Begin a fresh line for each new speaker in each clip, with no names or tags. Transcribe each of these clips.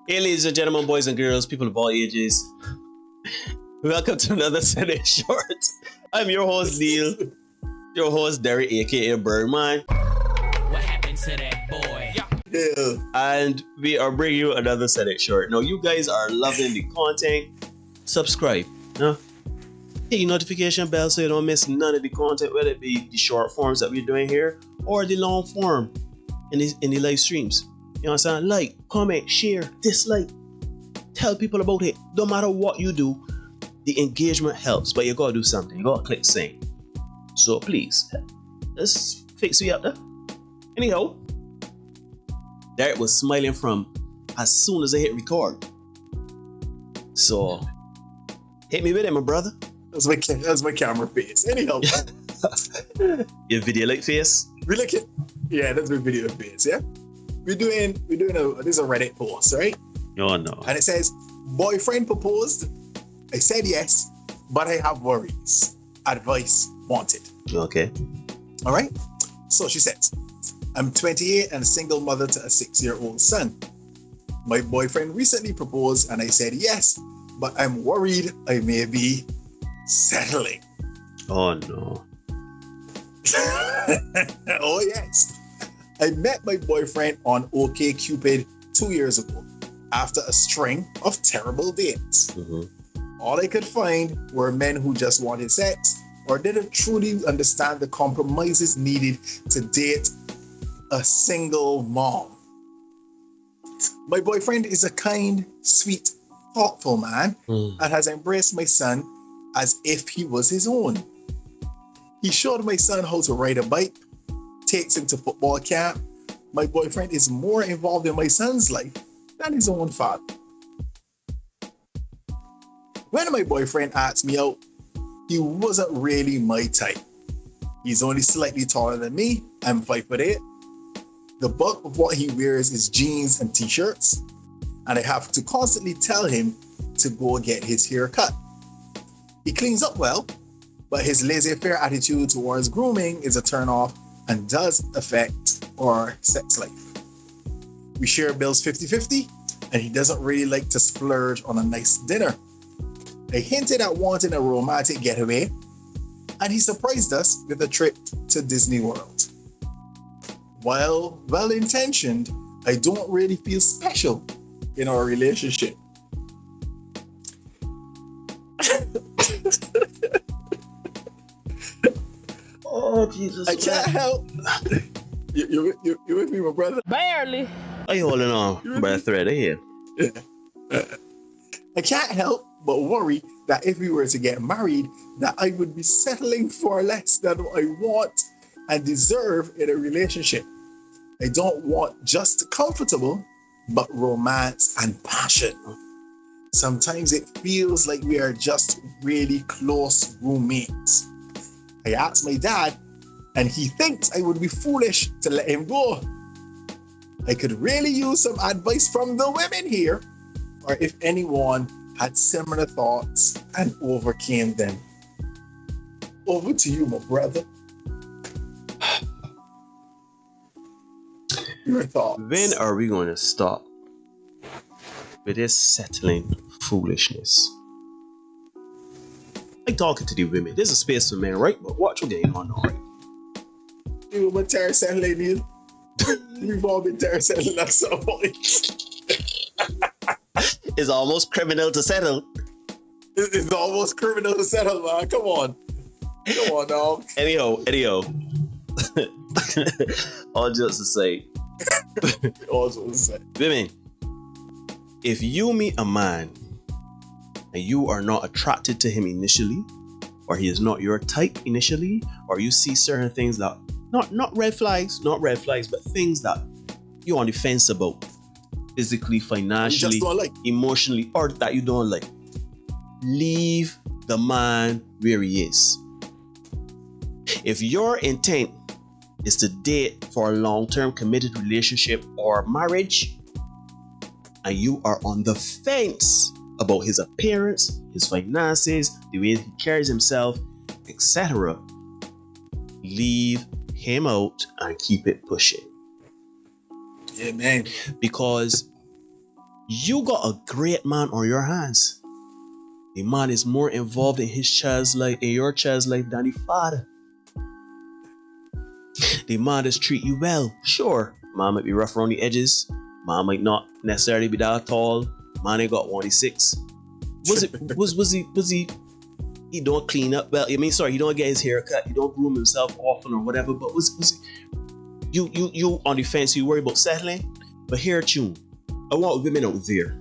Hey, ladies and gentlemen, boys and girls, people of all ages, welcome to another Sunday Short. I'm your host, Neil, your host, Derek, aka Birdman.
What happened to that boy?
Yeah.
And we are bringing you another Sunday Short. Now, you guys are loving the content. Subscribe, no? Hit the notification bell so you don't miss none of the content, whether it be the short forms that we're doing here or the long form in the live streams. You know what I'm saying? Like, comment, share, dislike. Tell people about it. No matter what you do, the engagement helps. But you gotta do something. You gotta click send. So please, let's fix you up there. Anyhow, Derek was smiling from as soon as I hit record. So, hit me with it, my brother.
That's my camera face. Anyhow.
Your video like face?
We look at, yeah, that's my video face, yeah? We're doing this is a Reddit post, right?
Oh no.
And it says, boyfriend proposed. I said yes, but I have worries. Advice wanted.
Okay.
All right? So she says, I'm 28 and a single mother to a 6-year-old son. My boyfriend recently proposed and I said yes, but I'm worried I may be settling.
Oh no.
Oh yes. I met my boyfriend on OkCupid 2 years ago after a string of terrible dates.
Mm-hmm.
All I could find were men who just wanted sex or didn't truly understand the compromises needed to date a single mom. My boyfriend is a kind, sweet, thoughtful man and has embraced my son as if he was his own. He showed my son how to ride a bike, takes him to football camp. My boyfriend is more involved in my son's life than his own father. When my boyfriend asked me out, he wasn't really my type. He's only slightly taller than me. I'm 5'8". The bulk of what he wears is jeans and t-shirts, and I have to constantly tell him to go get his hair cut. He cleans up well, but his laissez-faire attitude towards grooming is a turn-off and does affect our sex life. We share bills 50-50, and he doesn't really like to splurge on a nice dinner. I hinted at wanting a romantic getaway, and he surprised us with a trip to Disney World. While well-intentioned, I don't really feel special in our relationship.
Oh Jesus.
I can't help. You with me, my brother?
Barely.
Are you holding on by a thread here?
I can't help but worry that if we were to get married, that I would be settling for less than what I want and deserve in a relationship. I don't want just comfortable, but romance and passion. Sometimes it feels like we are just really close roommates. I asked my dad, and he thinks I would be foolish to let him go. I could really use some advice from the women here, or if anyone had similar thoughts and overcame them. Over to you, my brother. Your thoughts.
When are we going to stop with this settling foolishness? I'm talking to the women. There's a space for men, right? But watch what's going on, right?
You were terror settling, Neil. We've all been terror settling at some point.
It's almost criminal to settle.
It's almost criminal to settle, man. Come on. Come on, dog.
Anyhow. All just to say, women, if you meet a man and you are not attracted to him initially, or he is not your type initially, or you see certain things that not red flags, but things that you're on the fence about, physically, financially, emotionally, or that you don't like, leave the man where he is. If your intent is to date for a long-term committed relationship or marriage, and you are on the fence about his appearance, his finances, the way he carries himself, etc., leave him out and keep it pushing.
Yeah, man.
Because You got a great man on your hands. The man is more involved in his child's life, in your child's life, than the father. The man does treat you well. Sure, man might be rough around the edges. Man might not necessarily be that tall. Man ain't got 186. Was he? He don't clean up well. I mean, sorry, he don't get his hair cut. He don't groom himself often or whatever. But was he? You on the fence? You worry about settling? But here, tune. I want women out there.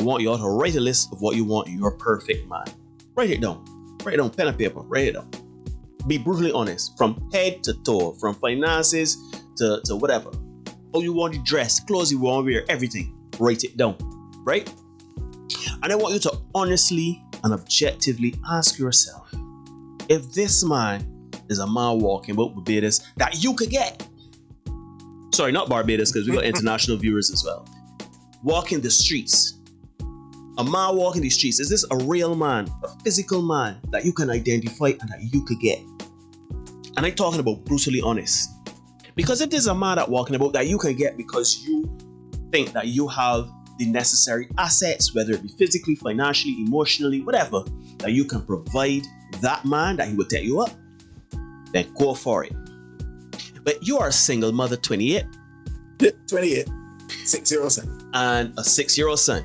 I want y'all to write a list of what you want in your perfect man. Write it down. Write it down, pen and paper. Write it down. Be brutally honest, from head to toe, from finances to whatever. How you want to dress, clothes you want to wear, everything. Write it down, right? And I want you to honestly and objectively ask yourself, if this man is a man walking about Barbados that you could get. Sorry, not Barbados, because we got international viewers as well. Walking the streets. A man walking the streets. Is this a real man, a physical man that you can identify and that you could get? And I'm talking about brutally honest. Because if there's a man that walking about that you can get because you think that you have the necessary assets, whether it be physically, financially, emotionally, whatever, that you can provide that man that he will take you up, then go for it. But you are a single mother, 28.
28. 6-0 son.
And a 6-year-old son.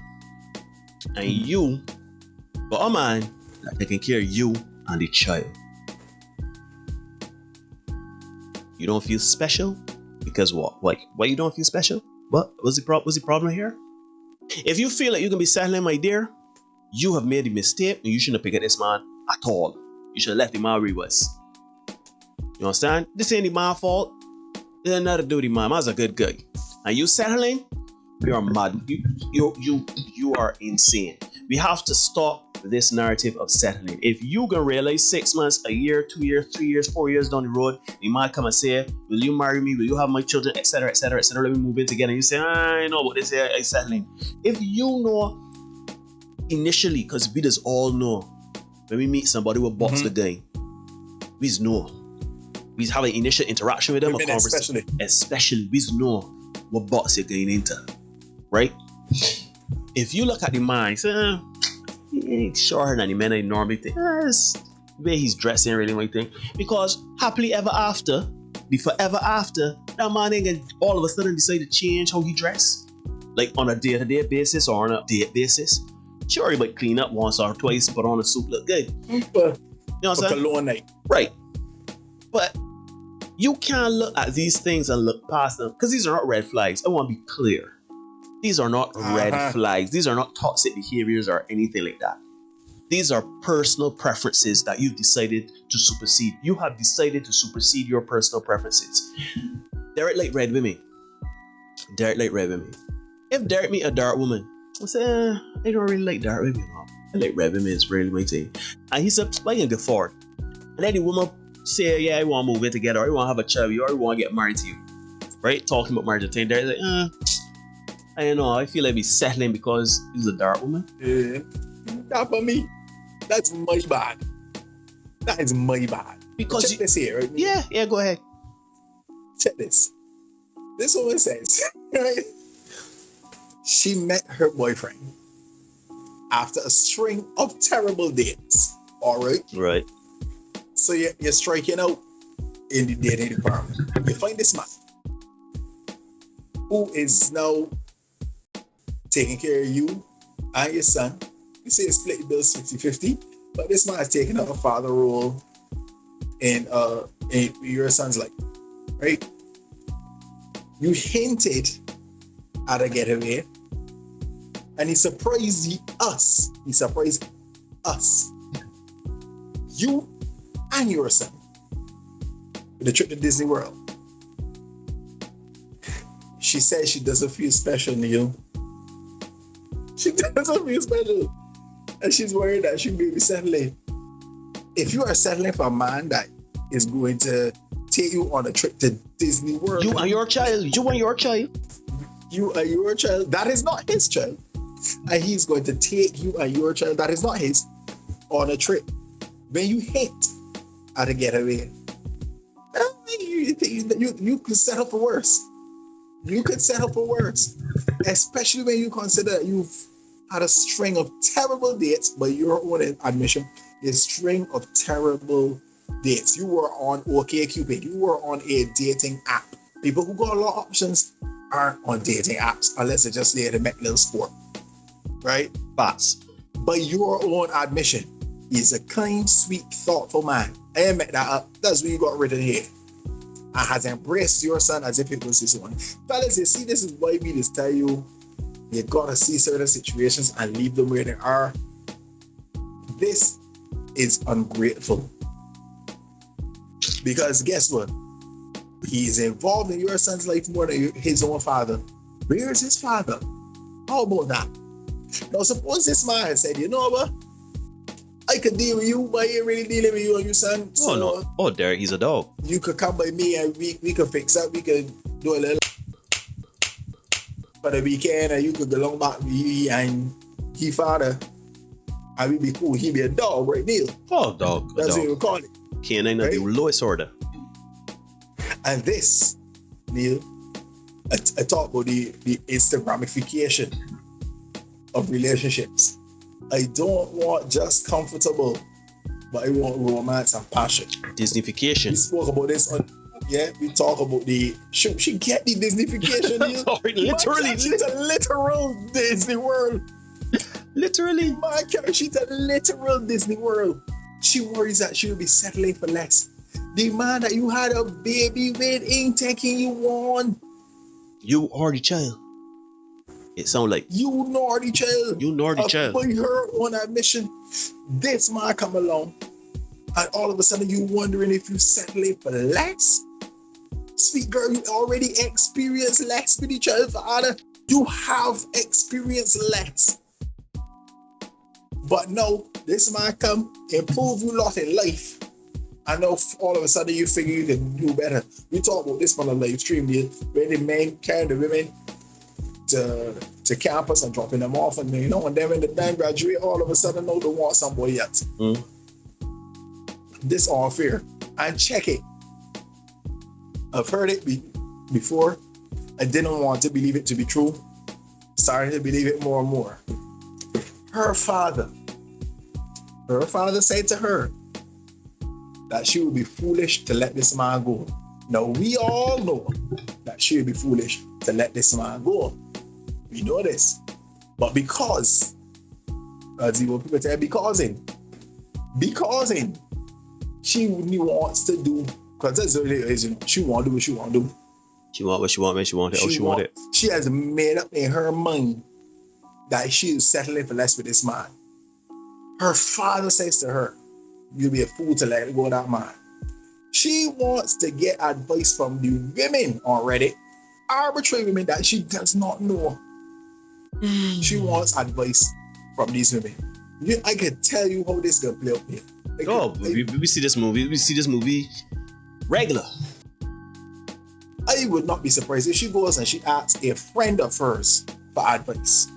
And you got a man that taking care of you and the child. You don't feel special? Because what? Why you don't feel special? What? Was the problem here? If you feel like you can be settling, my dear, you have made a mistake and you shouldn't have picked this man at all. You should have left him where he was. You understand? This ain't the man's fault. This ain't nothing to do with the man. Man's a good guy. And you settling? You are mad. You are insane. We have to stop this narrative of settling. If you can realize 6 months, a year, 2 years, 3 years, 4 years down the road, you might come and say, will you marry me? Will you have my children? Etc. Etc. Etc. Let me move in together. And you say, I know what they say, I'm settling. If you know initially, because we just all know when we meet somebody who box the guy, we just know. We have an initial interaction with them, a conversation. Especially, we just know what box you're getting into. Right? If you look at the man, you say, he ain't shorter than the men I normally think. The way he's dressing, really, what you think. Because happily ever after, the forever after, that man ain't gonna all of a sudden decide to change how he dress. Like on a day-to-day basis or on a date basis. Sure, he might clean up once or twice, put on a suit, look good. You know what I'm saying?
Cologne night.
Right. But you can't look at these things and look past them. Because these are not red flags. I want to be clear. These are not red flags. These are not toxic behaviors or anything like that. These are personal preferences that you've decided to supersede. You have decided to supersede your personal preferences. Derek like red women. Derek like red women. If Derek meet a dark woman, I say, I don't really like dark women. I like red women. It's really my thing. And he said, why you go for it? And then the woman say, yeah, I want to move in together. Or I want to have a child. Or I want to get married to you. Right? Talking about marriage. And Derek's like, I don't know, I feel like he's settling because he's a dark woman.
Yeah. Not for me. That's my bad. That is my bad.
Because
check this here, right?
Yeah, go ahead.
Check this. This woman says, right? She met her boyfriend after a string of terrible dates. Alright?
Right.
So you're striking out in the dating department. You find this man who is now taking care of you and your son. You say split the bills 50-50, but this man is taking up a father role in your son's life, right? You hinted at a getaway, and he surprised us. He surprised us. You and your son with a trip to Disney World. She says she doesn't feel special, Neil. She doesn't feel special. And she's worried that she may be settling. If you are settling for a man that is going to take you on a trip to Disney World.
You and your child. You and your child.
You and your child. That is not his child. And he's going to take you and your child, that is not his, on a trip. When you hint at a getaway, you could settle for worse. You could settle for worse, especially when you consider that you've had a string of terrible dates, by your own admission, a string of terrible dates. You were on OkCupid. You were on a dating app. People who got a lot of options aren't on dating apps unless they're just there to make little sport, right?
Facts.
By your own admission, he's a kind, sweet, thoughtful man. I ain't make that up. That's what you got written here. And has embraced your son as if it was his own. Fellas, you see, this is why we just tell you, you gotta see certain situations and leave them where they are. This is ungrateful. Because guess what? He is involved in your son's life more than his own father. Where is his father? How about that? Now, suppose this man had said, you know what? I could deal with you, but I ain't really dealing with you and your son. So
no. Oh, Derek, he's a dog.
you could come by me and we could fix up. We could do a little for the weekend and you could go along back with me and he father. And we be cool. He be a dog, right, Neil?
Oh, dog.
That's what you call it.
Can't ain't the lowest order.
And this, Neil, I talk about the instant ramification of relationships. I don't want just comfortable, but I want romance and passion.
Disneyfication.
We spoke about this we talk about she get the Disneyfication.
Literally.
She's a literal Disney World.
Literally.
My character, she's a literal Disney World. She worries that she'll be settling for less. The man that you had a baby with ain't taking you on.
You are the child. It sounds like
You naughty child.
you naughty child.
By her own admission, this man come along, and all of a sudden you wondering if you settling for less. Sweet girl, you already experienced less with each other, father. You have experienced less. But no, this man come improve you lot in life. I know all of a sudden you figure you can do better. We talk about this on the live stream here, where the men carry the women to campus and dropping them off, and and then when the man graduate, all of a sudden no, they want some boy yet. This unfair. And check it. I've heard it before. I didn't want to believe it to be true. Starting to believe it more and more. Her father said to her that she would be foolish to let this man go. Now we all know that she would be foolish to let this man go. We know this. But because, as you people tell, because she wants to do, because that's what it is, she want to do what she want to do.
She want what she want, man. She want it. Oh, she want it.
She has made up in her mind that she is settling for less with this man. Her father says to her, you'll be a fool to let go of that man. She wants to get advice from the women on Reddit, arbitrary women that she does not know. She wants advice from these women. I can tell you how this gonna play out here.
We see this movie. We see this movie regular.
I would not be surprised if she goes and she asks a friend of hers for advice.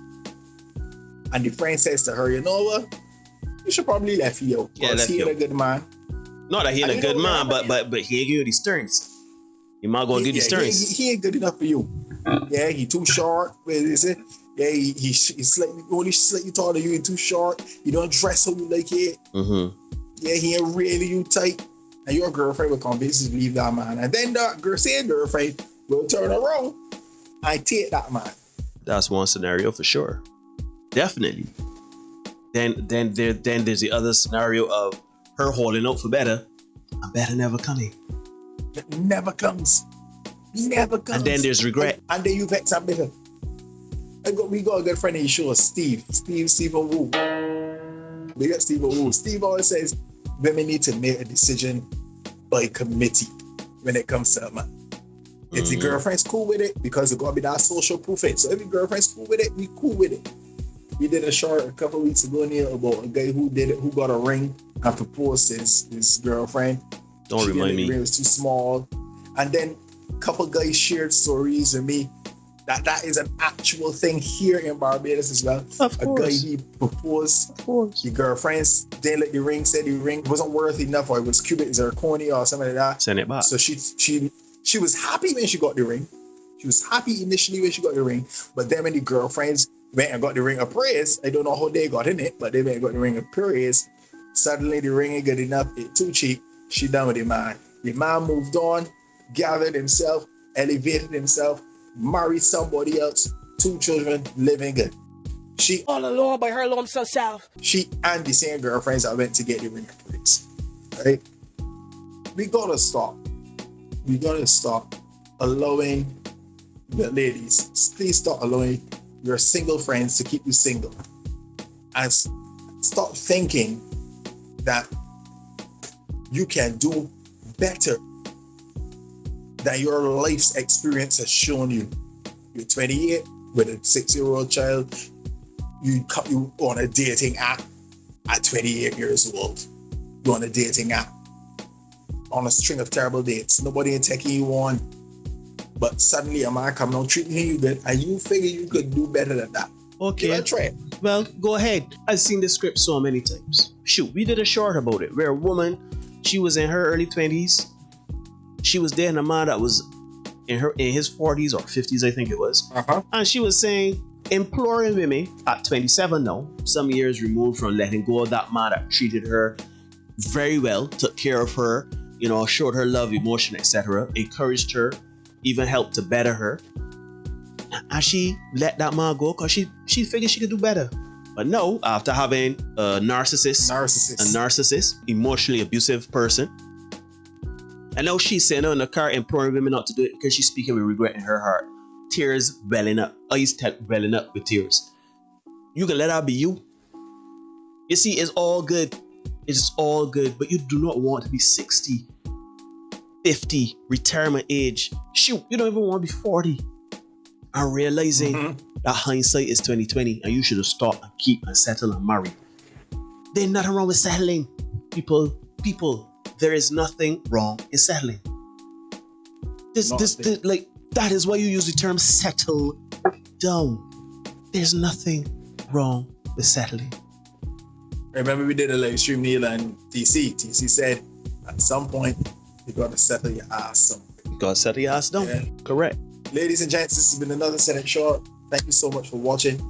And the friend says to her, you know what? You should probably let you out.
Yeah,
because he ain't a good man.
Not that he ain't a good man, but he ain't give you these turns. You might go and give these turns.
He ain't good enough for you. Yeah, he too short. What is it? Yeah, he's slightly, only slightly taller than you. He too short. He don't dress how you like it. Yeah, he ain't really you tight. And your girlfriend will convince you to leave that man. And then that same girlfriend will turn around and take that man.
That's one scenario for sure. Definitely. Then there's the other scenario of her holding out for better and better never coming.
It never comes. Never comes.
And then there's regret.
And then you vex and bitter. We got a good friend in the show, Steve Wu. We got Steve Wu. Steve always says women need to make a decision by committee when it comes to a man. If the girlfriend's cool with it, because it's got to be that social proofing. So if the girlfriend's cool with it, we cool with it. We did a short a couple weeks ago near about a guy who got a ring and proposed to his girlfriend.
Don't remind me.
The ring was too small. And then a couple guys shared stories with me that is an actual thing here in Barbados as well.
Of course.
A guy, he proposed.
Of course.
The girlfriends didn't let the ring, said the ring wasn't worth enough, or it was cubic zirconia or something like that.
Send it back.
So she was happy when she got the ring. She was happy initially when she got the ring, but then when the girlfriends went and got the ring of praise, I don't know how they got in it, but they went and got the ring of praise. Suddenly the ring ain't good enough, it's too cheap. She done with the man. The man moved on, gathered himself, elevated himself, married somebody else, 2 children, living good. She
All alone by her lonesome self.
She and the same girlfriends that went to get the ring of praise. Right? We gotta stop. We gotta stop allowing the ladies, please stop allowing your single friends to keep you single. And stop thinking that you can do better than your life's experience has shown you. You're 28 with a 6-year-old child. You on a dating app at 28 years old. You're on a dating app on a string of terrible dates. Nobody ain't taking you on. But suddenly a man coming on treating you good, and you figure you could do better than that.
Okay.
Give it a try.
Well, go ahead. I've seen this script so many times. Shoot, we did a short about it where a woman, she was in her early 20s. She was dating a man that was in his 40s or 50s, I think it was. And she was saying, imploring women at 27 now, some years removed from letting go of that man that treated her very well, took care of her, showed her love, emotion, etc., encouraged her, even helped to better her. And she let that man go because she figured she could do better. But no, after having a narcissist, emotionally abusive person, and now she's sitting in the car imploring women not to do it because she's speaking with regret in her heart. Tears welling up, eyes welling up with tears. You can let her be you. You see, it's all good. It's all good, but you do not want to be 60, 50, retirement age. Shoot, you don't even want to be 40. And realizing that hindsight is 2020 and you should have stopped and keep and settle and marry. There's nothing wrong with settling. People, there is nothing wrong in settling. That is why you use the term settle down. There's nothing wrong with settling.
Remember we did a live stream, Neil and TC. TC said, at some point, you gotta settle your ass down.
You gotta settle your ass down. Yeah. Correct.
Ladies and gents, this has been another Senate Short. Thank you so much for watching.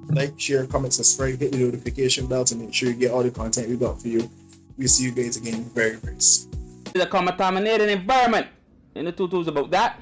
Like, share, comment, subscribe, hit the notification bell to make sure you get all the content we got for you. We'll see you guys again very, very soon.
It's a contaminated environment. In the tutus about that.